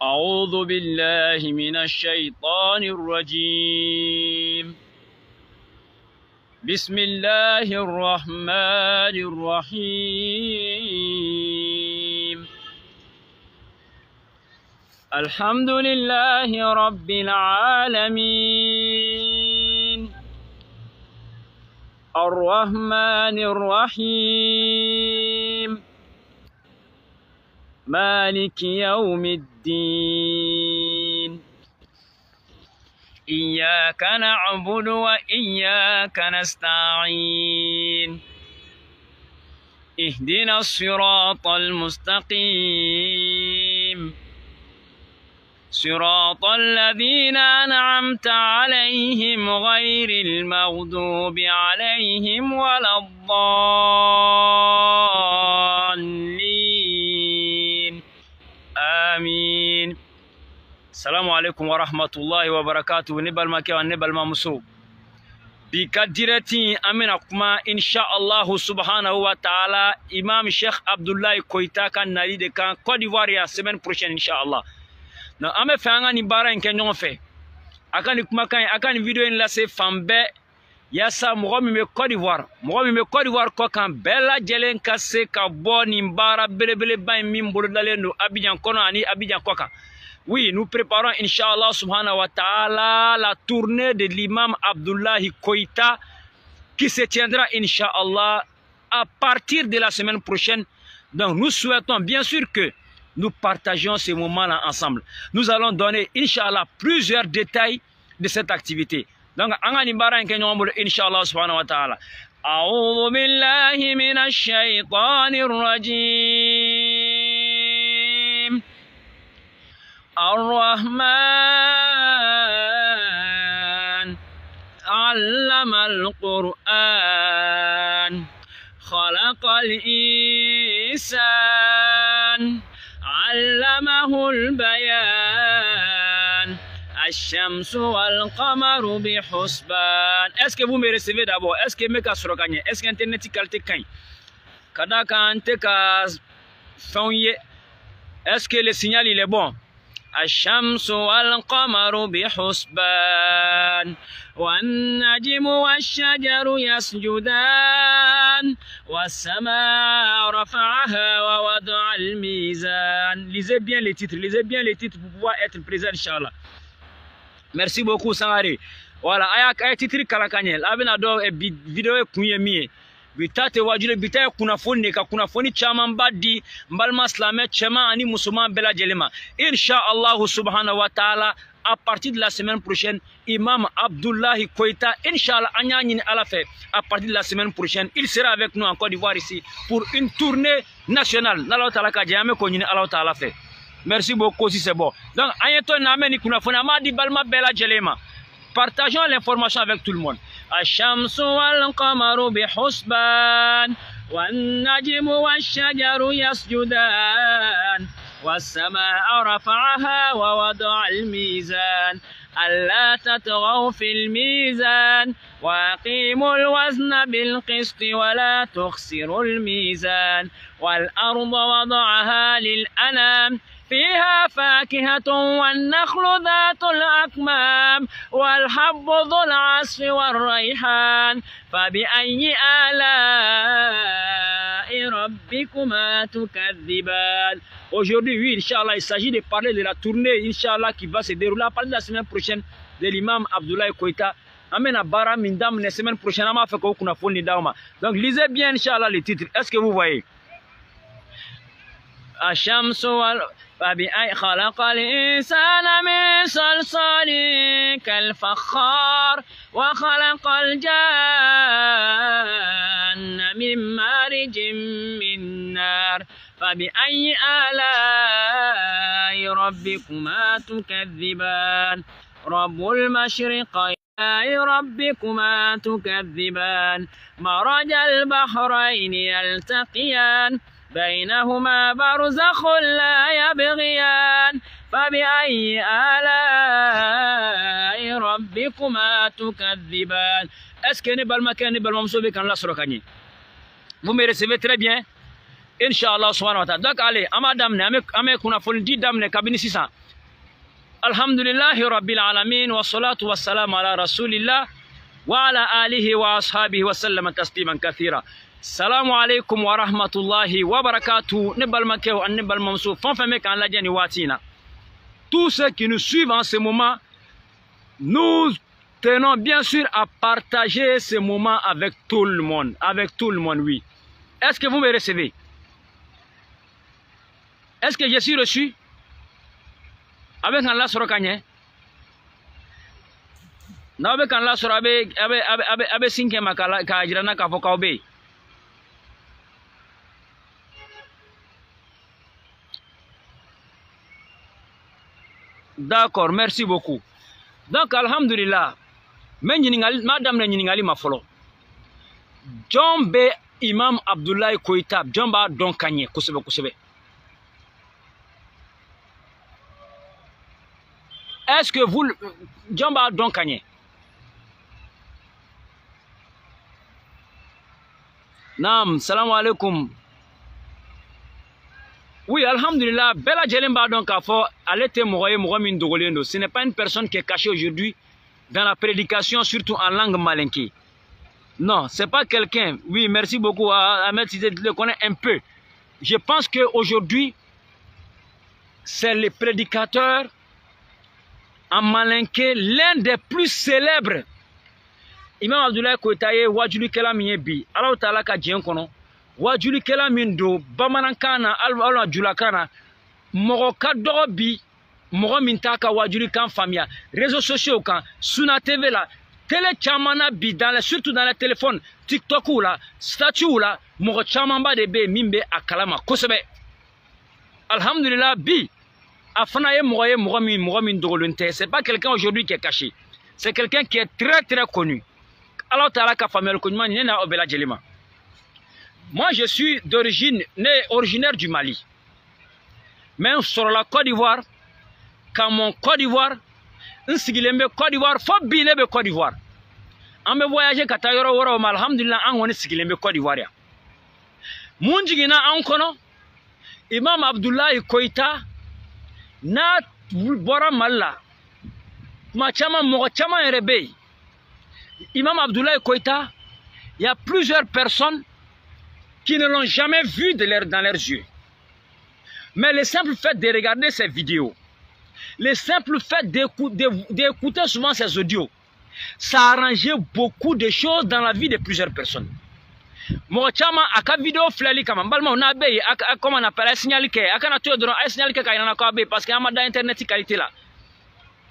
أعوذ بالله من الشيطان الرجيم. بسم الله الرحمن الرحيم. الحمد لله رب العالمين الرحمن الرحيم مالك يوم الدين. إياك نعبد وإياك نستعين. اهدنا الصراط المستقيم صراط الذين أنعمت عليهم غير المغضوب عليهم ولا الضالين آمين. السلام عليكم ورحمة الله وبركاته. نبال ما كيوان نبال ما مسو بكديرتي أمين كما إن شاء الله سبحانه وتعالى إمام الشيخ عبد الله كويتا كان نالي de kan Côte d'Ivoire ya semaine prochaine إن شاء الله. Na ame fe anga ni bara nke nyon fe aka ni kuma kan aka ni video in la se fambe ya sa mo mi me Côte d'Ivoire ko kan bella jelen ka se ka boni bara belebele ba mi mbolo dalendo Abidjan kono ani Abidjan koka. Oui, nous préparons inchallah subhanahu wa ta'ala la tournée de l'imam Abdoulaye Koita qui se tiendra inchallah à partir de la semaine prochaine. Donc nous souhaitons bien sûr que nous partageons ces moments-là ensemble. Nous allons donner, Inch'Allah, plusieurs détails de cette activité. Donc, Inch'Allah, subhanahu wa ta'ala. أعوذ بالله من الشيطان الرجيم. الرحمن علم القرآن خلق الإنسان علمه البيان الشمس والقمر بحسبان. Est-ce que vous me recevez d'abord? Est-ce que me kasoro kanye? Est-ce que internet qualité kanye? Kada kante ka fauye. Est-ce que le signal il est bon? الشمس والقمر بحسبان والنجم والشجر يسجدان والسماء رفعها ووضع الميزان. Lisez bien les titres pour pouvoir être présent Inch'Allah. Merci beaucoup Sangare. Voilà, aya titre kalakanyel abena do video kunye mie bitate wajule bitaye kunafoni ka kunafoni chama mbadi mbalma islame chama ani musulman bela jelema Inch'Allah subhanahu wa ta'ala. À partir de la semaine prochaine, Imam Abdoulaye Koita, Inch'Allah, à partir de la semaine prochaine, il sera avec nous en Côte d'Ivoire ici pour une tournée nationale. Merci beaucoup si c'est bon. Donc, partageons l'information avec tout le monde. الشمس والقمر بحسبان والنجم والشجر يسجدان والسماء رفعها ووضع الميزان ألا تطغوا في الميزان وأقيموا الوزن بالقسط ولا تخسروا الميزان والأرض وضعها للأنام فيها فاكهة والنخل ذات الأكمام والحب ذو العصف والريحان فبأي آلاء ربكما تكذبان. Aujourd'hui, oui, Inch'Allah, il s'agit de parler de la tournée, Inch'Allah, qui va se dérouler à partir de la semaine prochaine de l'imam Abdoulaye Koita. Amena bara mindam la semaine prochaine, ama fait qu'on a fourni dauma. Donc, lisez bien, Inch'Allah, les titres. Est-ce que vous voyez? الشمس فبأي خلق الإنسان من صلصال كالفخار وخلق الجان من مارج من نار فبأي آلاء ربكما تكذبان. رب المشرقين ربكما تكذبان. مرج البحرين يلتقيان بينهما برزخ لا يبغيان فبأي آلاء ربكما تكذبان. Est-ce que Nebal Makan Nebal Mamsobe kan la sorokanye? Vous me recevez très bien? Inch'Allah subhanahu wa ta'ala. Donc allez, amadamne, ame kuna foldi damne kabini sisa. Alhamdulillahi rabbil alamin wa salatu wa salam ala rasulillah wa ala alihi wa ashabihi wa sallam tasliman kathira. Salamu alaikum wa rahmatullahi wa barakatuh. Nebal makew an nebal mamsou. Fanfame kan la jani watina. Tous ceux qui nous suivent en ce moment, nous tenons bien sûr à partager ce moment avec tout le monde. Avec tout le monde, oui. Est-ce que vous me recevez? Est-ce que je suis reçu? Avec un la soro kanye? Na avec un la soro abe sinke makala ka jirana ka foka obe. D'accord, merci beaucoup. Donc alhamdulillah, madame ne nyingali mafolo. John B. Imam Abdoulaye Koita, John ba don kanye kusebe kusebe. Est-ce que vous John ba don kanye? Naam, salam alaikum. Oui, alhamdulillah, Bella Djelimba donc a fait allaiter Mohamed Dogolendo. Ce n'est pas une personne qui est cachée aujourd'hui dans la prédication, surtout en langue malinké. Non, c'est pas quelqu'un. Oui, merci beaucoup à Ahmed si je le connais un peu. Je pense qu'aujourd'hui, c'est le prédicateur en malinké, l'un des plus célèbres. Imam Abdoulaye Koitaye, Wadjuli Kelamiyebi, Allah Ta'ala ka djien kono. Wajuli kela mindo bamanankana alwa julakana mogo ka dogo bi mogo mintaka wajuli kan famia réseaux sociaux kan Suna TV la télé chamana bi surtout dans les téléphones TikTok ou la statut la mogo chamamba de be mimbe akalama kosebe alhamdulillah bi afana ye mogo min dogolunte. C'est pas quelqu'un aujourd'hui qui est caché, c'est quelqu'un qui est très très connu. Alors Ta'ala ka famia connu ni na obela jelima. Moi, je suis d'origine, originaire du Mali. Mais sur la Côte d'Ivoire, quand mon Côte d'Ivoire, un sigilembe Côte d'Ivoire, faut bien le Côte d'Ivoire. On me voyage kata yoro woro alhamdulillah an woni sigilembe Côte d'Ivoire ya. Munjigina an kono Imam Abdoulaye Koita na bora malla. Ma chama mo chama erebe. Imam Abdoulaye Koita, il y a plusieurs personnes qui ne l'ont jamais vu dans leurs yeux. Mais le simple fait de regarder ces vidéos, le simple fait d'écouter souvent ces audios, ça a arrangé beaucoup de choses dans la vie de plusieurs personnes. Moi, chama aka vidéo flali kama balma on a bé comment on appelle signal que aka na to dron ay signal que kay na ko bé parce que amada internet qualité là.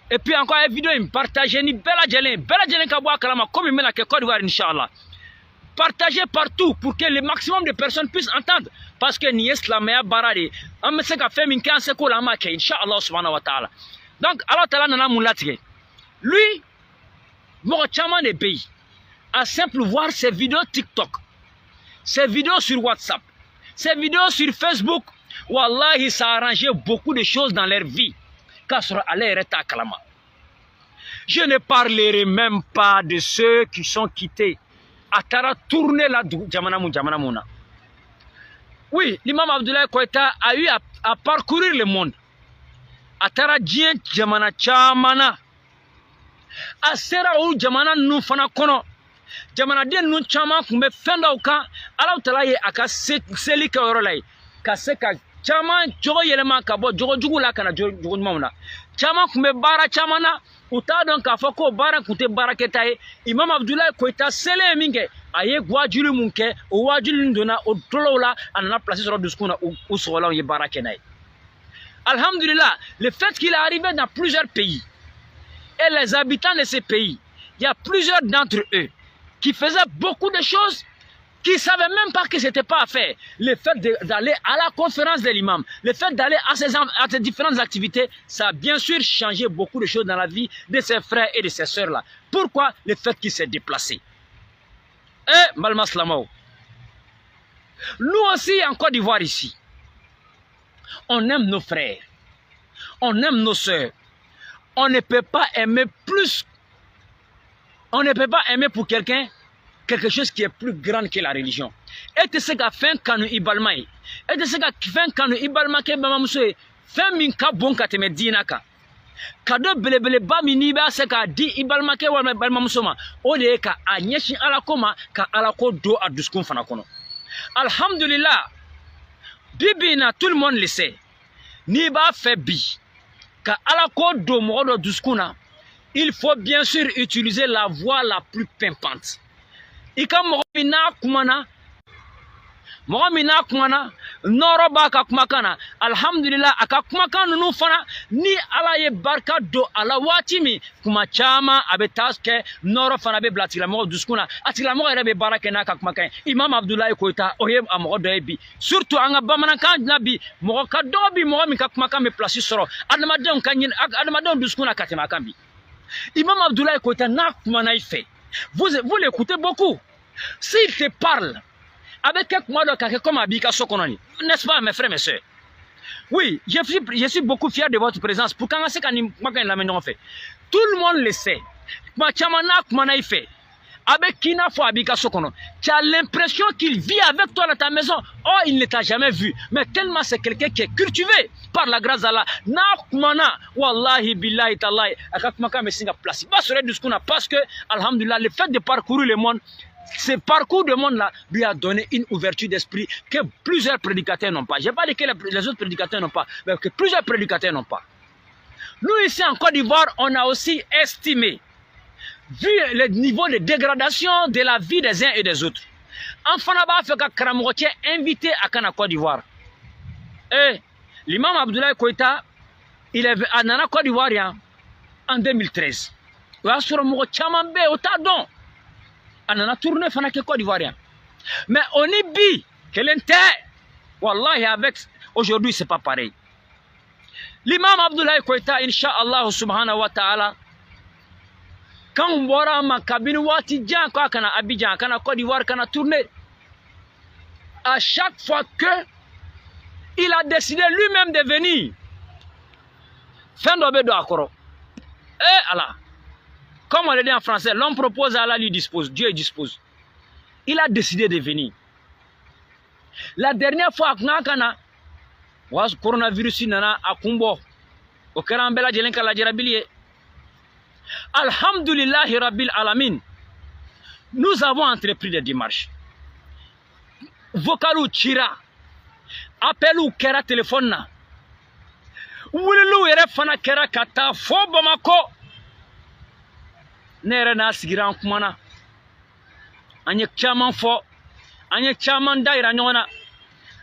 Et puis encore une vidéo me partager ni bella jelen ka bo kalama comme mena ke Côte d'Ivoire inchallah. Partagez partout pour que le maximum de personnes puissent entendre. Parce que ni islamaya barade. On me sait qu'a fait min kan se ko la ma ke inshallah subhanahu wa ta'ala. Donc Allah Ta'ala nana moulatike. Lui mo chama de pays à simple voir ses vidéos TikTok, ses vidéos sur WhatsApp, ses vidéos sur Facebook. Wallahi, ça a arrangé beaucoup de choses dans leur vie. Je ne parlerai même pas de ceux qui sont quittés. Atara tourner la Jamana. Oui, l'imam Abdoulaye Koita a eu à parcourir le monde. Atara djien Jamana Chamana. Asera ou Jamana nou fana kono. Jamana den nou chama kumbe fenda uka. Ala utala ye aka seli ka orolai. Ka seka chama jogo yelema ka bo jogo jugula kana jogo mauna. Chama kumbe bara chamana. Uta don ka foko bara kute bara ketaye. Imam Abdoulaye Koita sele minge. Aye gwajulu munke. O wajulu ndona o tolola. Anana placé sur le discours ou sur la bara kenaye. Alhamdulillah, le fait qu'il est arrivé dans plusieurs pays. Et les habitants de ces pays, il y a plusieurs d'entre eux qui faisaient beaucoup de choses qui ne savaient même pas que ce n'était pas à faire. Le fait d'aller à la conférence de l'imam, le fait d'aller à ces différentes activités, ça a bien sûr changé beaucoup de choses dans la vie de ses frères et de ses sœurs-là. Pourquoi? Le fait qu'il s'est déplacé. Et Malmaslamao. Nous aussi en Côte d'Ivoire ici, on aime nos frères, on aime nos sœurs. On ne peut pas aimer plus. On ne peut pas aimer pour quelqu'un quelque chose qui est plus grand que la religion. Et c'est ce qu'a fait Kanu Ibalmaï. et de ce ka fɛn kanu i balimakɛ balimamuso ye fɛn min ka bon ka tɛmɛ diina kan cadeau belebeleba min n'i b'a se k'a di i balimakɛ walima balimamuso ma o de ye ka a ɲɛsin alako ma ka alako don a dusukun fana kɔnɔ alhamdulillah bibi in na tout le monde le sait n'i b'a fɛ bi ka alako don mɔgɔ dɔ dusukun na il faut bien sûr utiliser la voix la plus pimpante i ka mɔgɔ min n'a kumana mɔgɔ min n'a kumana nɔrɔ b'a ka kumakan na alhamdulillah a ka kumakan ninnu fana ni ala ye barika don a la waati min kuma caman a bɛ taa kɛ nɔrɔ fana bɛ bila tigilamɔgɔ dusukun na a tigilamɔgɔ yɛrɛ bɛ baara kɛ n'a ka kumakan ye imam abdulayi koyita o ye a mɔgɔ dɔ ye bi surtout an ka bamanankan na bi mɔgɔ ka dɔgɔ bi mɔgɔ min ka kumakan bɛ place sɔrɔ adamadenw ka ɲini adamadenw dusukun na ka tɛmɛ a kan bi imam abdulayi koyita n'a kumana i fɛ vous l'écoutez beaucoup s'il te parle avec quelque mois de comme Abika Sokononi, n'est-ce pas, mes frères, mes soeurs? Oui, je suis beaucoup fier de votre présence. Pour quand c'est la maison fait. Tout le monde le sait. Fait. Avec Kina Fo Abika Sokono, tu as l'impression qu'il vit avec toi dans ta maison. Oh, il ne t'a jamais vu. Mais tellement c'est quelqu'un qui est cultivé par la grâce d'Allah. Nakmana, wallahi billahi tallahi, akakmaka me singa place. Parce que, alhamdulillah, le fait de parcourir le monde, ce parcours de monde-là lui a donné une ouverture d'esprit que plusieurs prédicateurs n'ont pas. Je n'ai pas dit que les autres prédicateurs n'ont pas, mais que plusieurs prédicateurs n'ont pas. Nous, ici en Côte d'Ivoire, on a aussi estimé, vu le niveau de dégradation de la vie des uns et des autres. Enfin, là-bas, fait que Karamogotier invité à Kana Côte d'Ivoire. Et l'imam Abdoulaye Koïta, il est à Nana Côte d'Ivoire en 2013. Il a sur le Chamambe au Tadon. On a tourné fana que Côte d'Ivoirien. Mais on est bi, quel intérêt? Wallahi, avec aujourd'hui, c'est pas pareil. L'imam Abdoulaye Koïta, Inch'Allah subhanahu wa ta'ala, quand on voit ma cabine, Watidjan, quand on a Abidjan, quand on a Côte d'Ivoire, quand on a tourné, à chaque fois que il a décidé lui-même de venir, fin d'obédo akoro. Eh Allah. Comme on le dit en français, l'homme propose, Allah lui dispose, Dieu dispose. Il a décidé de venir. La dernière fois, quand le coronavirus a kumbo, au Kerambela Jelenka la Djerabilie, Alhamdulillahi Rabbil Alamin, nous avons entrepris des démarches. Vocalu Chira, appelou Kera téléphone, Wulou Erefana Kera Kata, Fobamako. Nere na sigira kumana anye chaman fo anye chaman daira nyona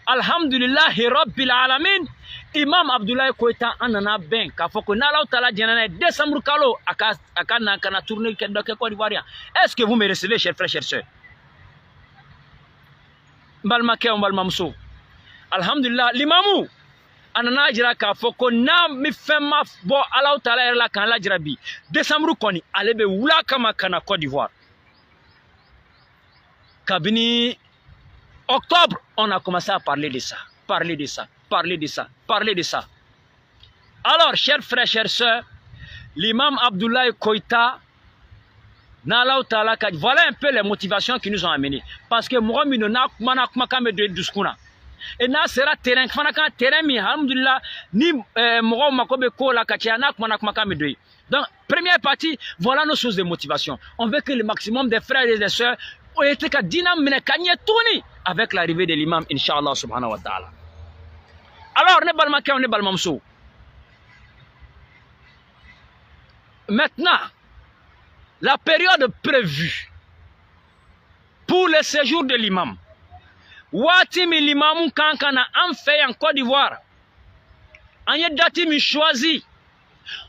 alhamdulillah rabbil alamin imam Abdoulaye Koïta anana ben ka foko na law tala jenana décembre kalo aka na kana tourner ke doke Côte d'Ivoire. Est-ce que vous me recevez chers frères chers sœurs balma ke balma muso alhamdulillah limamu anana jira ka foko na mi fema bo alaw tala la kan la jirabi décembre koni alebe wula kama kana Côte d'Ivoire kabini octobre on a commencé à parler de ça alors chers frères chers sœurs l'imam Abdoulaye Koïta na tala ka voilà un peu les motivations qui nous ont amenés parce que moi mi na mana kuma kame de duskuna et na sera terrain fana kan terrain mi alhamdulillah ni mo makobe ko la kachiana kuma kame de. Donc première partie voilà nos sources de motivation. On veut que le maximum des frères et des sœurs ont été ka dinam mena kanye tourner avec l'arrivée de l'imam inshallah subhanahu wa ta'ala. Alors ne balma ke on ne balma mso. Maintenant la période prévue pour le séjour de l'imam Wati mi limamu kankana en fait en Côte d'Ivoire. En y dati mi choisi.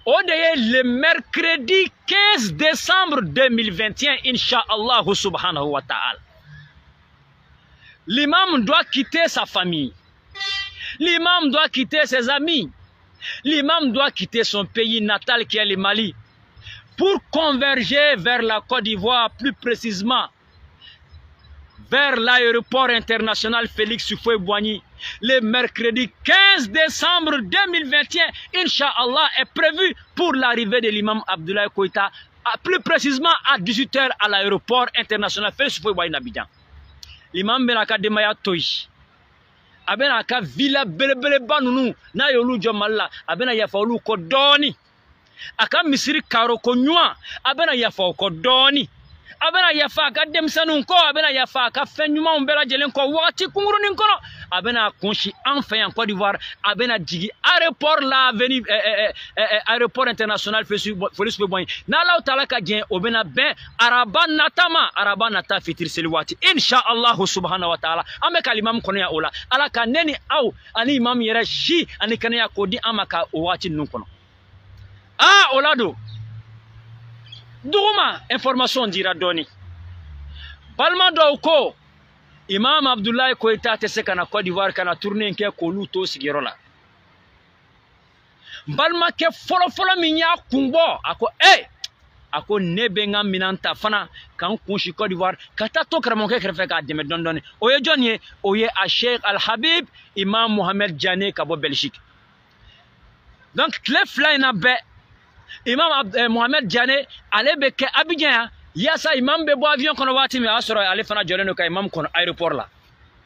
Le mercredi 15 décembre 2021, Inch'Allah subhanahu wa ta'ala. L'imam doit quitter sa famille. L'imam doit quitter ses amis. L'imam doit quitter son pays natal qui est le Mali. Pour converger vers la Côte d'Ivoire, plus précisément vers l'aéroport international Félix Houphouët-Boigny. Le mercredi 15 décembre 2021, Inch'Allah, est prévu pour l'arrivée de l'imam Abdoulaye Koïta, plus précisément à 18 h à l'aéroport international Félix Houphouët-Boigny d'Abidjan. L'imam Benaka Demaya Toy, a bɛna ka villa belebeleba ninnu n'a ye olu jɔ Mali la a bɛna yafa olu kɔ dɔɔni a ka misiri karo ko ɲuman a bɛna yafa o kɔ dɔɔni a bɛna yafa a ka denmisɛnninw kɔ a bɛna yafa a ka fɛn ɲumanw bɛɛ lajɛlen kɔ wagati kunkurunin kɔnɔ a bɛna kunsi an fɛ yan Côte d'Ivoire a bɛna jigin aéroport la avenue aéroport international Félix Houphouët-Boigny n'Alaw taala ka jɛn o bɛna bɛn araba nata ma araba nata fitiri seli waati inshallah subhanahu wa taala an bɛ ka limamu kɔnɔya o la ala ka ne ni aw ani imamu yɛrɛ si ani kɛnɛya k'o di an ma ka o waati ninnu kɔnɔ o la don duguma information dira dɔɔni balima dɔw ko Imam Abdoulaye Koita tɛ se ka na Côte d'Ivoire ka na tournée kɛ k'olu to sigiyɔrɔ la balimakɛ fɔlɔfɔlɔ min y'a kun bɔ a ko ne bɛ n ka minɛn ta fana k'an kunsi Côte d'Ivoire ka taa to karamɔgɔkɛ kɛrɛfɛ k'a dɛmɛ dɔɔni dɔɔni o ye jɔn ye o ye a Cheikh Al Habib Imam Mohamed Diané ka bɔ Belgique donc tile fila in na bɛɛ Imam Mohamed Diané ale bɛ kɛ Abidjan yan yasa imam bɛ bɔ avion kɔnɔ waati min a y'a sɔrɔ ale fana jɔlen don ka imam kɔnɔ aéroport la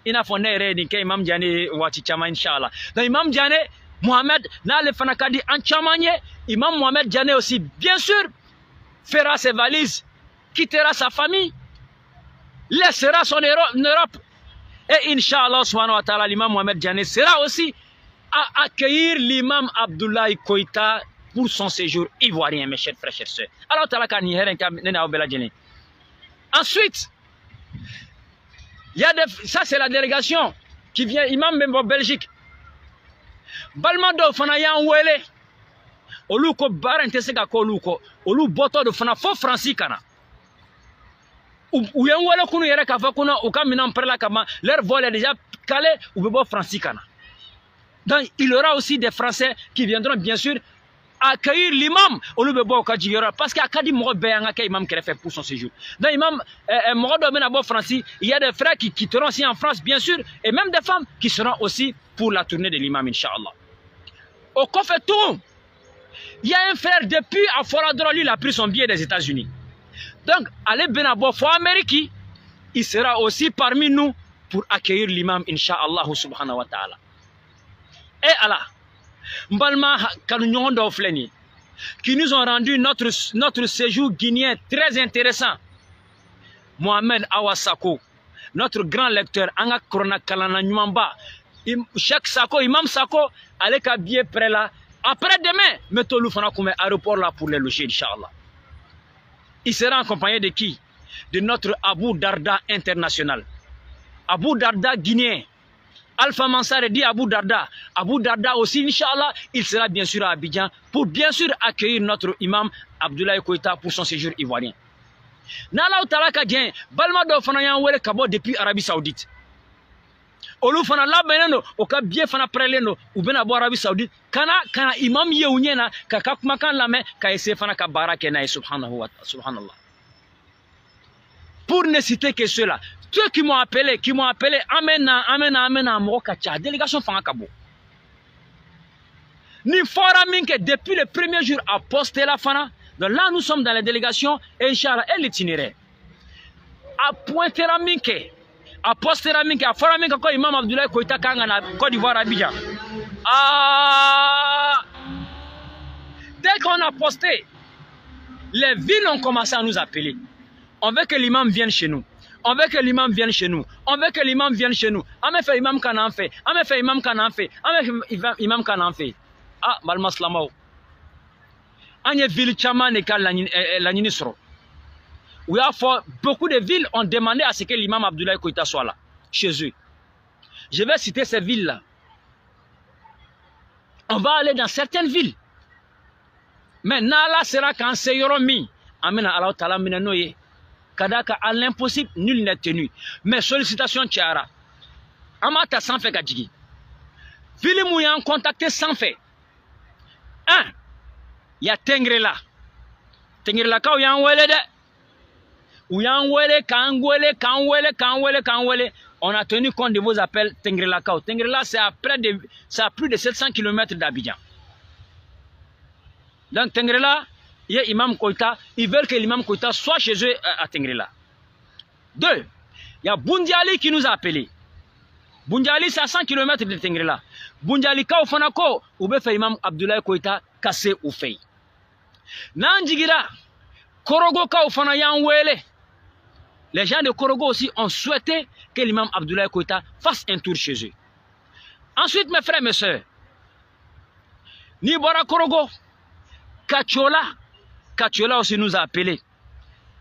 i n'a fɔ ne yɛrɛ ye nin kɛ Imam Diané waati caman inshallah donc Imam Diané Mohamed n'ale fana ka di an caman ye Imam Mohamed Diané aussi bien sûr fera ses valises quittera sa famille laissera son Europe et inshallah subhanahu wa ta'ala l'imam Mohamed Diané sera aussi à accueillir l'imam Abdoulaye Koita pour son séjour ivoirien, mes chers frères et chers sœurs. Alors, ensuite, ça c'est la délégation qui vient, imam Bembo Belgique. Balmando fana yan wele. Olu ko barente se ka ko olu ko. Olu boto de fana fo Francis kana. Ou yan wele kunu yere ka fa kuna ou ka minan prela kama leur vol est déjà calé ou bebo Francis kana. Donc il y aura aussi des Français qui viendront bien sûr accueillir l'imam olu be bo ka jigera parce que akadi mo be nga ka imam kere fait pour son séjour. Donc imam mo do mena bo Francis, il y a des frères qui quitteront aussi en France bien sûr et même des femmes qui seront aussi pour la tournée de l'imam inchallah. Au Kofetoum, il y a un frère depuis à Foradro, lui il a pris son billet des États-Unis. Donc allez benabo fo Amérique, il sera aussi parmi nous pour accueillir l'imam inchallah subhanahu wa ta'ala. Et Allah Mbalma Kanunyondo Fleni, qui nous ont rendu notre séjour guinéen très intéressant. Mohamed Awasako, notre grand lecteur, Anga Korona Kalana Nyumamba, Cheikh Sako, Imam Sako, allez qu'à bien près là. Après demain, mettons-le comme aéroport là pour les loger, Inch'Allah. Il sera accompagné de qui? De notre Abou Darda international. Abou Darda guinéen. Alpha Mansare dit Abou Darda. Abou Darda aussi, Inch'Allah, il sera bien sûr à Abidjan pour bien sûr accueillir notre imam Abdoulaye Koita pour son séjour ivoirien. Nala Outalaka Dien, Balma do Fanayan Wele Kabo depuis Arabie Saoudite. Olu Fana la beneno, oka bien Fana preleno, ou ben abo Arabie Saoudite, kana imam Yeounyena, kakakmakan lame, ka ese Fana Kabara Kenaï, subhanallah. Pour ne citer que ceux-là, ceux qui m'ont appelé, amena, Morokacha, délégation Fangakabo. Ni fora minke, depuis le premier jour à poster la Fana, donc là nous sommes dans la délégation, et Inch'Allah, et l'itinéraire. À pointer la minke, à poster la minke, à fora minke, quand Imam Abdoulaye Koita Kangana, Côte d'Ivoire, Abidjan. Dès qu'on a posté, les villes ont commencé à nous appeler. On veut que l'imam vienne chez nous. On veut que l'imam vienne chez nous. On veut que l'imam vienne chez nous. On fait imam kanan fait. On fait imam kanan fait. On fait imam kanan fait. Ah, malma slamao. On y a ville chaman et la Ninisro. Oui, beaucoup de villes ont demandé à ce que l'imam Abdoulaye Koita soit là, chez eux. Je vais citer ces villes-là. On va aller dans certaines villes. Mais Nala sera quand c'est Yoromi. Amena Allah Ta'ala Minanoye. Kadaka à l'impossible, nul n'est tenu. Mais sollicitation Tchara. Amata sans fait Kadjigi. Ville Mouyan contacté sans fait. Un, il y a Tengrela. Tengrela ka uyan wele de. Uyan wele, kan wele. On a tenu compte de vos appels Tengrela ka. Tengrela c'est à plus de 700 km d'Abidjan. Donc Tengrela, il y a Imam Koita, ils veulent que l'imam Koita soit chez eux à Tengrela. Deux, il y a Bundiali qui nous a appelés. Bunjali c'est à 100 km de Tengrela. Bunjali ka Fanako, ou be fait Imam Abdoulaye Koïta cassé ou fait. Nanjigira, Korogo ka Fana Yanwele. Les gens de Korogo aussi ont souhaité que l'imam Abdoulaye Koïta fasse un tour chez eux. Ensuite, mes frères et mes sœurs, Nibora Korogo, Kachola aussi nous a appelés.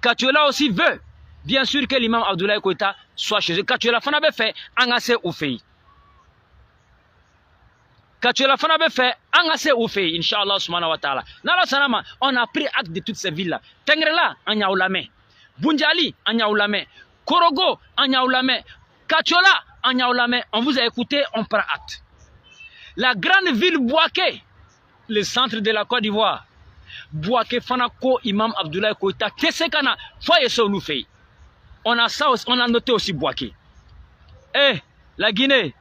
Kachola aussi veut, bien sûr, que l'imam Abdoulaye Koïta soit chez eux. Kachola Fanabe fait Angase ou fait. Kachola Fanabe fait Angase ou fait, Inch'Allah, subhanahu wa ta'ala. Nala Sanama, on a pris acte de toutes ces villes-là. Tengrela, Anyaoulame. Bunjali, Anyaoulame. Korogo, Anyaoulame. Kachola, Anyaoulame. On vous a écouté, on prend acte. La grande ville Bouaké, le centre de la Côte d'Ivoire. Bouaké Fanako, Imam Abdoulaye Koïta, Tessekana, Foyeso nous fait. On a ça aussi, on a noté aussi Bouaké. Eh, la Guinée,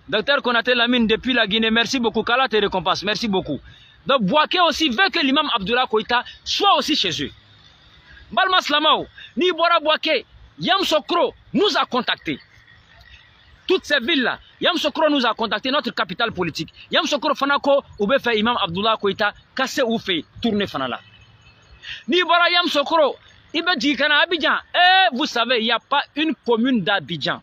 docteur Konaté Lamine depuis la Guinée, merci beaucoup. Kala te récompense, merci beaucoup. Donc Bouaké aussi veut que l'imam Abdoulaye Koïta soit aussi chez eux. Balma Slamao, Nibora Bouaké, Yam Sokro nous a contactés. Toutes ces villes-là, Yam Sokro nous a contacté, notre capitale politique. Yam Sokro Fanako, Oube fait Imam Abdoulaye Koïta, Kassé ou fait tourner Fanala. Nibora Yam Sokro, Ibe Djikana Abidjan. Eh, vous savez, il n'y a pas une commune d'Abidjan,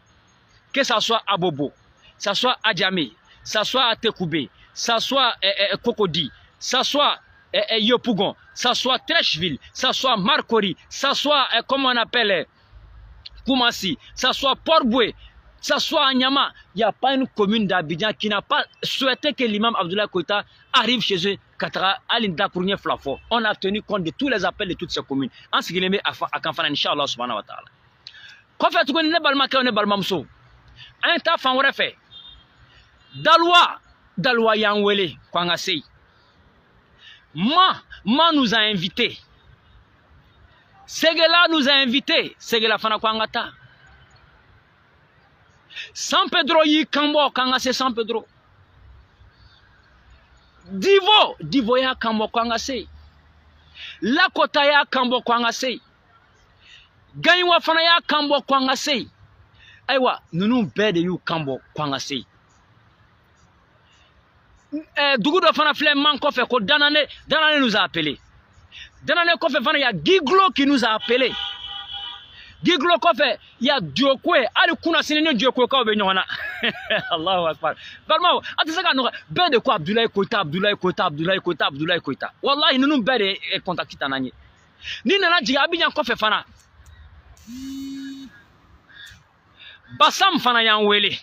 que ce soit à Bobo, que ce soit à Djamé, que ce soit à Tekoubé, que ce soit à Kokodi, que ce soit Yopougon, que ce soit Trècheville, que ce soit Marcory, que ce soit, comment on appelle, Koumassi, que ce soit Port-Boué, que ce soit à Nyama, il n'y a pas une commune d'Abidjan qui n'a pas souhaité que l'imam Abdoulaye Koïta arrive chez eux, Katara, Alinda Kournier Flafo. On a tenu compte de tous les appels de toutes ces communes. En ce qui est à Kanfana, Inch'Allah, subhanahu wa ta'ala. Quand fait tout ne balma ka ne balma mso. Un ta fan wore fait. Dalwa Yanwele, Kwangase. Ma nous a invités. Segela nous a invités. Segela Fana Kwangata. San Pedro yi Kambo, Kangase San Pedro. Divo ya Kambo Kwangase. Lakota ya Kambo Kwangase. Ganywa Fana ya Kambo Kwangase. Aywa, nous bede yu Kambo Kwangase. Dougoudo Fana Flemman Kofe, ko Danane nous a appelé. Danane Kofe Fana, il y a Giglo qui nous a appelé. Giglo Kofe, il y a Diokwe, Ali Kuna Sinene Diokwe Kobe Nyona. Allahu Akbar. Vraiment, Atisaka nous bede quoi Abdoulaye Koïta. Wallahi, nous bede contacté Tanani. Ni nana Dji Abidjan Kofe Fana. Basam Fana Yanwele.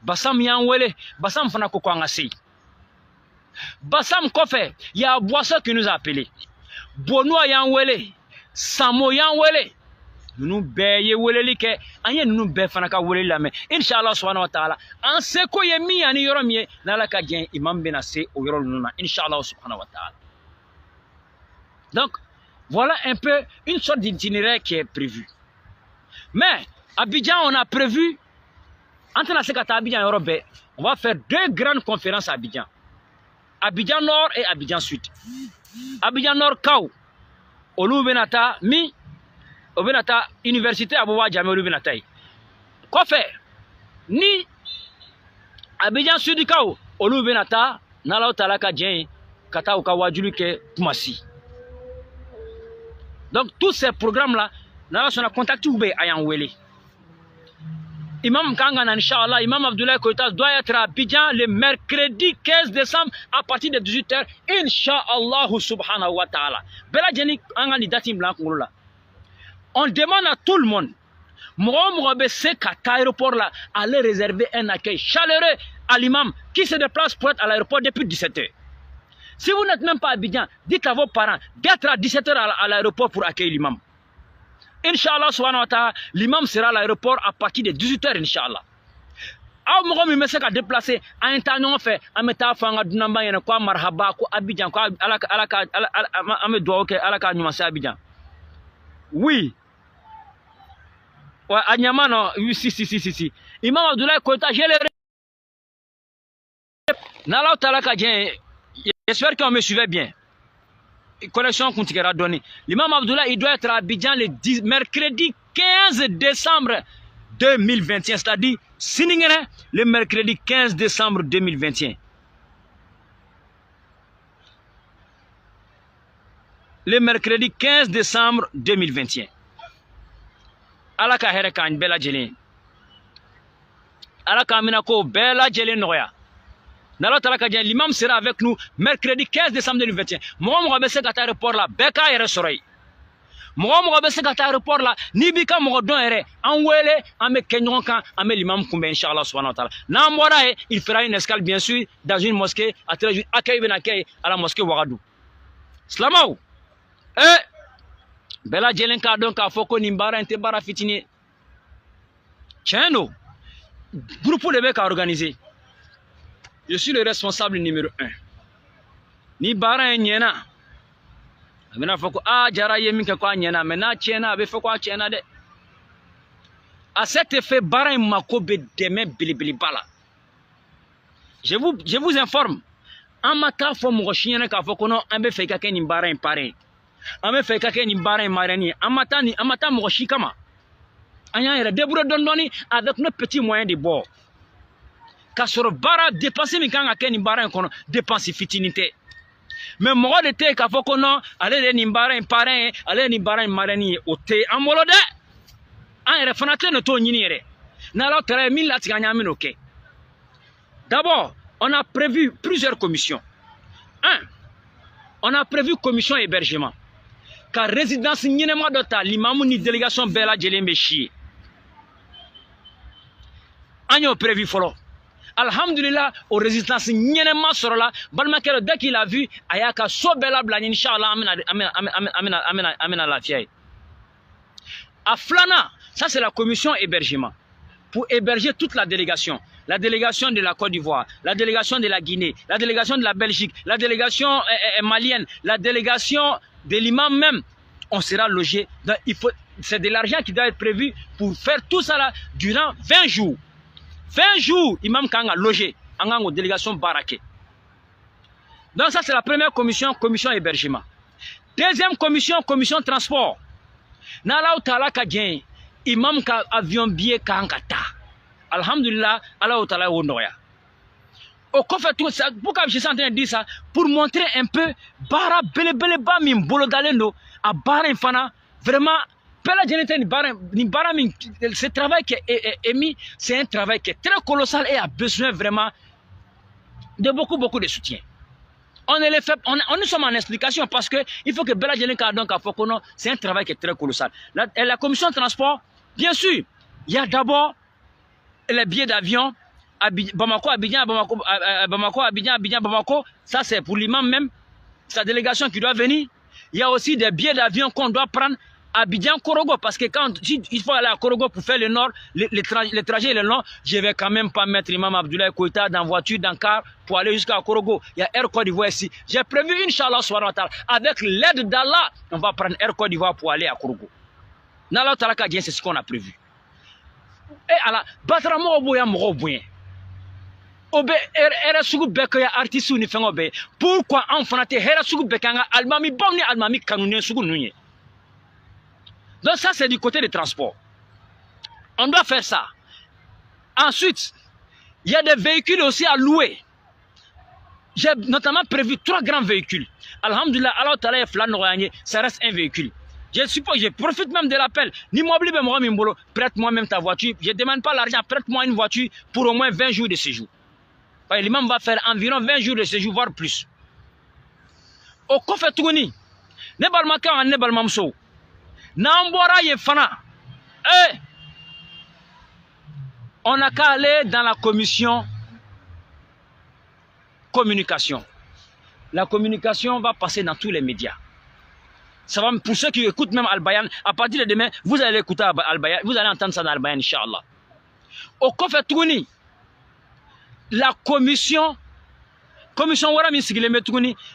Basam Yanwele, Basam Fana Kokwangasi. Basam Kofe, il y a Boisseau qui nous a appelé. Bonoa Yanwele, Samo Yanwele. Nous beye wele like, anye nous be Fana ka wele la me. Inch'Allah subhanahu wa ta'ala. En seko yemi ani yoromie, nalaka gen imam benase o yoro nuna. Inch'Allah subhanahu wa ta'ala. Donc, voilà un peu une sorte d'itinéraire qui est prévu. Mais, Abidjan, on a prévu. Entre la Sekata Abidjan et Europe, on va faire 2 grandes conférences à Abidjan. Abidjan Nord et Abidjan Sud. Abidjan Nord, Kao. Olu Benata, Mi. Obenata, Université Abouwa Djamé Olu Benata. Quoi faire? Ni Abidjan Sud, Kao. Olu Benata, Nalao Talaka Djen, Kata Okawadjuluke, Kumasi. Donc, tous ces programmes-là, nous avons contacté Oubé à Yanwele. Imam Kangana, Inch'Allah, Imam Abdoulaye Koïta doit être à Abidjan le mercredi 15 décembre à partir de 18h. Inch'Allah subhanahu wa ta'ala. Bela Djeni Angani Datim Blanc. On demande à tout le monde, aéroport là, aller réserver un accueil chaleureux à l'imam qui se déplace pour être à l'aéroport depuis 17h. Si vous n'êtes même pas à Abidjan, dites à vos parents d'être à 17h à l'aéroport pour accueillir l'imam. Inch'Allah, subhanahu wa ta'ala, l'imam sera à l'aéroport à partir de 18h, Inch'Allah. Aw mogo mi mese ka déplacer à un temps on fait à meta fanga dunamba yana kwa marhaba ko Abidjan ko alaka ame do ok alaka nyuma sa Abidjan. Oui. Ouais, Anyama non, si. Imam Abdoulaye Koïta, je le Nala talaka dien. J'espère qu'on me suivait bien. Connexion qu'on t'ira donner. L'imam Abdoulaye, il doit être à Abidjan le mercredi 15 décembre 2021, c'est-à-dire Siningere, le mercredi 15 décembre 2021. Le mercredi 15 décembre 2021. Ala ka here kan bela jelen. Ala ka mina ko bela jelen noya. Nala tala ka jen l'imam sera avec nous mercredi 15 décembre 2021. Mo be se gata report la beka yere sorey. Mo be se gata report la ni bi ka mo don yere an wele an me kenyon kan an me l'imam kumbe inshallah subhanahu wa ta'ala. Na mbora il fera une escale bien sûr dans une mosquée à travers accueil ben accueil à la mosquée Ouagadougou. Slamao. Bela jelen ka don ka foko ni mbara inte bara fitini. Tiens groupe de bec à organiser. Je suis le responsable numéro 1. Ni bara nyena. Amena foko jara yemi ka kwa nyena mena chena be foko chena de. À cet effet bara makobe demain bilibili bala. Je vous informe. Amata fo mo chiena ka foko no ambe fe ka ni bara impare. Ambe fe ka ni bara marani amata mo chikama. Anya ere débrouiller dondoni avec nos petits moyens de bord. Kasoro bara dépenser mi kanga ken bara kono dépenser fitinité. Mais mo de te ka foko no ale ni bara parrain ale ni bara marani o te amolo de. An ere fanate no to nyini ere. Na lo tere mi lati ganya mi ok. D'abord, on a prévu plusieurs commissions. 1. On a prévu commission hébergement. Car résidence nyinema dota l'imam ni délégation bela jelembe chi. Agno prévu folo. Alhamdulillah, aux résistances nyinema sorola, balmakero dès qu'il a vu, ayaka so bela bla inshallah amena la fiaille. À Flana, ça c'est la commission hébergement. Pour héberger toute la délégation de la Côte d'Ivoire, la délégation de la Guinée, la délégation de la Belgique, la délégation malienne, la délégation de l'imam même, on sera logé. C'est de l'argent qui doit être prévu pour faire tout ça là durant 20 jours. 20 jours, imam Kanga logé en délégation baraké. Donc ça c'est la première commission, commission hébergement. Deuxième commission, commission transport. Nala utala ka djen, imam ka avion billet kangata. Alhamdulillah, Allah utala wonoya. Au fait tout ça, pourquoi je suis en train de dire ça? Pour montrer un peu, bara bele ba min bolo galendo, a bara infana, vraiment, ce travail qui est mis, c'est un travail qui est très colossal et a besoin vraiment de beaucoup de soutien. On nous sommes en explication parce que il faut que Bela Djelenka donc à Fokono, c'est un travail qui est très colossal. La commission de transport, bien sûr, il y a d'abord les billets d'avion, Bamako, Abidjan, Bamako, ça c'est pour l'imam même, sa délégation qui doit venir. Il y a aussi des billets d'avion qu'on doit prendre à Abidjan-Korogo, parce que quand il faut aller à Korogo pour faire le nord, le trajet est long, je ne vais quand même pas mettre l'imam Abdoulaye Koïta dans voiture, dans car, pour aller jusqu'à Korogo. Il y a Air Côte d'Ivoire ici. J'ai prévu, Inch'Allah, avec l'aide d'Allah, on va prendre Air Côte d'Ivoire pour aller à Korogo. Nala Talaka Dien, c'est ce qu'on a prévu. Et alors, Batramo Oboya Moroboyen. Obe era sugu bekaya artiste ni fengo be pourquoi en fanate era sugu bekanga almami bomni almami kanunien sugu nunye. Donc ça c'est du côté des transports. On doit faire ça. Ensuite, il y a des véhicules aussi à louer. J'ai notamment prévu 3 grands véhicules. Alhamdulillah, Allah Ta'ala ça reste un véhicule. Je profite même de l'appel. Ni m'oublie de moi mimbolo, prête-moi même ta voiture. Je ne demande pas l'argent, prête-moi une voiture pour au moins 20 jours de séjour. L'imam va faire environ 20 jours de séjour, voire plus. Au Kofe Touni, ne balmaka en ne balmamso. Nambora Yefana. On n'a qu'à aller dans la commission communication. La communication va passer dans tous les médias. Ça va, pour ceux qui écoutent même Al-Bayan, à partir de demain, vous allez écouter Al-Bayan, vous allez entendre ça dans Al-Bayan, Inch'Allah. Au Kofe Touni, la commission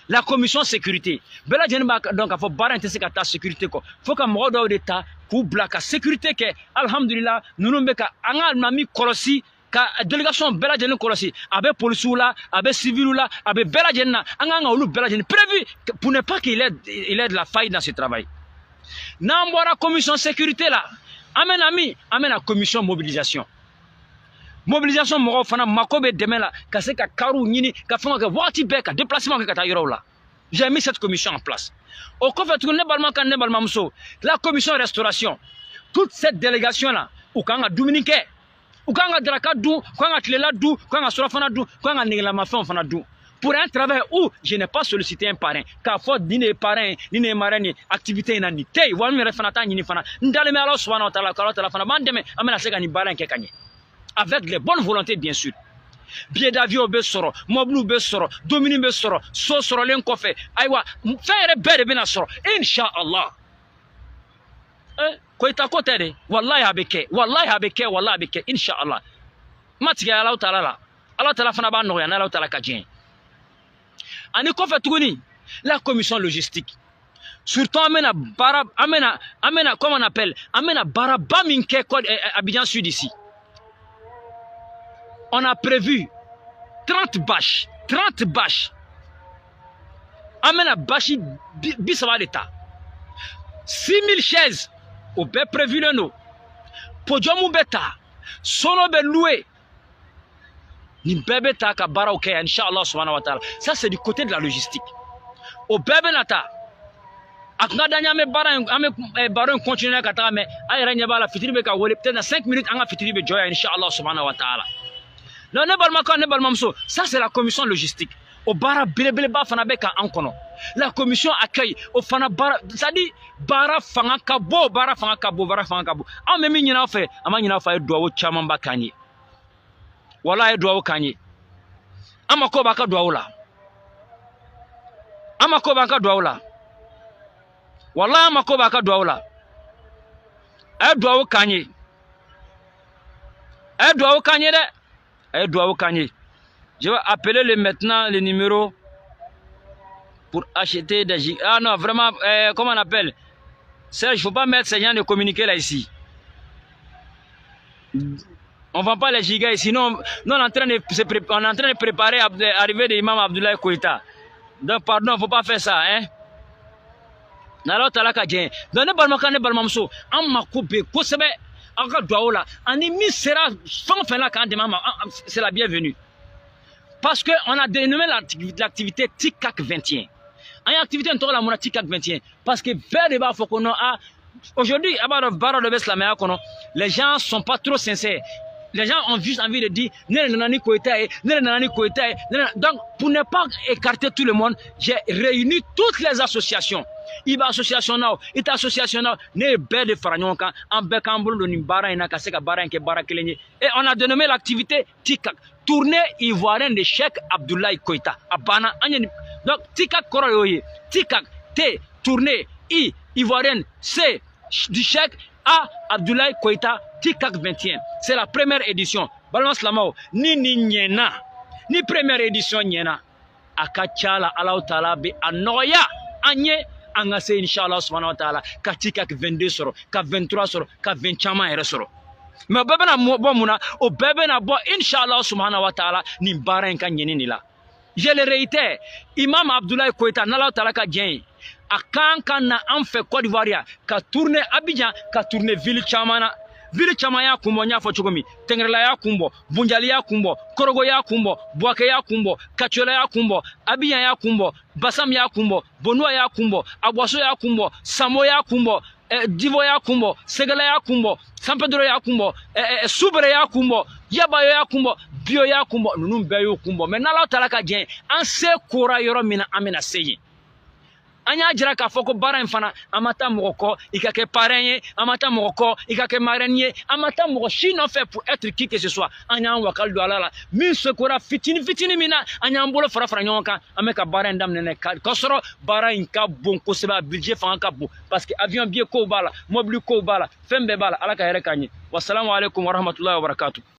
la commission sécurité. Bela Djenba donc il faut barrer cette sécurité ko. Faut que mo do d'état ku blaka sécurité que alhamdulillah nous nous beka angal mami korosi ka délégation Bela Djen korosi avec police là, avec civil là, avec Bela Djen anganga olu Bela Djen prévu pour ne pas qu'il ait de la faille dans ce travail. Nambora commission sécurité là. amena commission mobilisation mɔgɔw fana mako bɛ dɛmɛ la ka se ka kariw ɲini ka fɛnw kɛ waati bɛɛ ka déplacement kɛ ka taa yɔrɔw la. J'ai mis cette commission en place. Au kɔfɛ tuguni ne balimakɛ ne balimamuso, la commission restauration, toute cette délégation là u kan ka dumuni kɛ, u kan ka daraka dun, u kan ka tilela dun, u kan ka surafana dun, u kan ka negelamafɛnw fana dun. Pour un travail où je n'ai pas sollicité un parrain, k'a fɔ ni ne ye parrain ni ne ye marraine ye activité in na nin tɛ yen wa n yɛrɛ fana t'a ɲini fana n dalen bɛ Ala subahanahu wa taala k'Ala taala fana b'an dɛmɛ an bɛna se ka nin baara in kɛ ka ɲɛ avec les bonnes volontés bien sûr. Billet d'avion bɛ sɔrɔ, mobile bɛ sɔrɔ, dumuni bɛ sɔrɔ, so sɔrɔlen kɔfɛ ayiwa fɛn yɛrɛ bɛɛ de bɛna sɔrɔ inshallah. Koyita ko tɛ de wallahi a bɛ kɛ wallahi a bɛ kɛ wallahi a bɛ kɛ inshallah. Ma tigɛ Ala taala la Ala taala fana b'a nɔgɔya n'Ala taala ka diɲɛ. Ani kɔfɛ tuguni la commission logistique surtout amena comment on appelle amena baraba min kɛ Abidjan Sud ici. On a prévu 30 bâches amena bâche bisaba de ta 6000 chaises au bɛɛ prévu le no podium bɛ ta sono bɛ loué. Ni bébé ta ka bara ok inshallah subhanahu wa ta'ala. Ça c'est du côté de la logistique. Au bébé nata akna danya me bara ame baron continuer ka ta me ayra nya bala fitiri be ka wole peut-être dans 5 minutes anga fitiri be joya inshallah subhanahu wa ta'ala. Non ne balma ka ne balma mso. Ça c'est la commission logistique. Au bara bilebele ba fana be ka an kono. La commission accueil au fana bara ça dit bara fanga ka bo an me min nyina fe ama nyina fa do wo chaman ba kanye. Wala ye duwawu kanye amako baka duwawu la wala amako baka duwawu la duwawu kanye duwawu kanye. Je vais appeler maintenant le numéro pour acheter des gigas. Ah non vraiment comment on appelle Serge, il faut pas mettre ces gens de communiquer là ici. On ne vend pas les gigas ici, sinon on est en train de préparer l'arrivée de l'imam Abdoulaye Koïta. Donc pardon, il ne faut pas faire ça. Hein? Donc ne balmamso, en makoube, kosebe, en kadouaola, en imi sera sans fin là quand demande, c'est la bienvenue. Parce qu'on a dénommé l'activité TICAC 21. En activité, on a la TICAC 21. Parce que vers les bas, il faut qu'on a. Aujourd'hui, les gens ne sont pas trop sincères. Les gens ont juste envie de dire donc pour ne pas écarter tout le monde, j'ai réuni toutes les associations. Iba association now, ita association now, ne be de faranyonka, en bekambul de nimbara inaka seka bara nke bara kelenye. Et on a dénommé l'activité TICAC, tournée ivoirienne de Cheikh Abdoulaye Koïta. Abana donc TICAC koroyoye, TICAC T tournée I ivoirienne C du Cheikh A Abdoulaye Koïta TICAC 21. C'est la première édition. Balance la mao. Ni nyena. Ni première édition nyena. Akachala Allah Ta'ala be anoya. Anye. Angase inshallah subhanahu wa ta'ala. Ka TICAC 22 soro. Ka 23 soro. Ka 20 chama ere soro. Mais bebe na bo muna. O bebe na bo inshallah subhanahu wa ta'ala. Ni bara nka nyeni nila. Je le réitère. Imam Abdoulaye Koïta. Nala Ta'ala ka djen. A kan na an fait Côte d'Ivoire ka tourner Abidjan ka tourner ville chamana ya kumbo nya fo chogomi Tengrela ya kumbo Bunjali ya kumbo Korogo ya kumbo Bouaké ya kumbo Kachola ya kumbo Abidjan ya kumbo Bassam ya kumbo Bonua ya kumbo Abwaso ya kumbo Samo ya kumbo Divo ya kumbo Segala ya kumbo San Pedro ya kumbo Soubre ya kumbo Yabayo ya kumbo Bio ya kumbo Nunum beyo kumbo Mais nala Ta'ala ka djen an se kora yoro mina amena seye Anya jira ka foko bara infana amata moko ikake parrain amata moko ikake marraine amata moko chino fait pour être qui que ce soit anya wakal do alala min sekora fitini mina anya mbolo fara nyonka ameka bara ndam nene kosoro bara inka bon ko seba budget fa anka bon parce que avion bien ko bala mobile ko bala fembe bala alaka here kanyi wassalamu alaikum wa rahmatullahi wa barakatuh.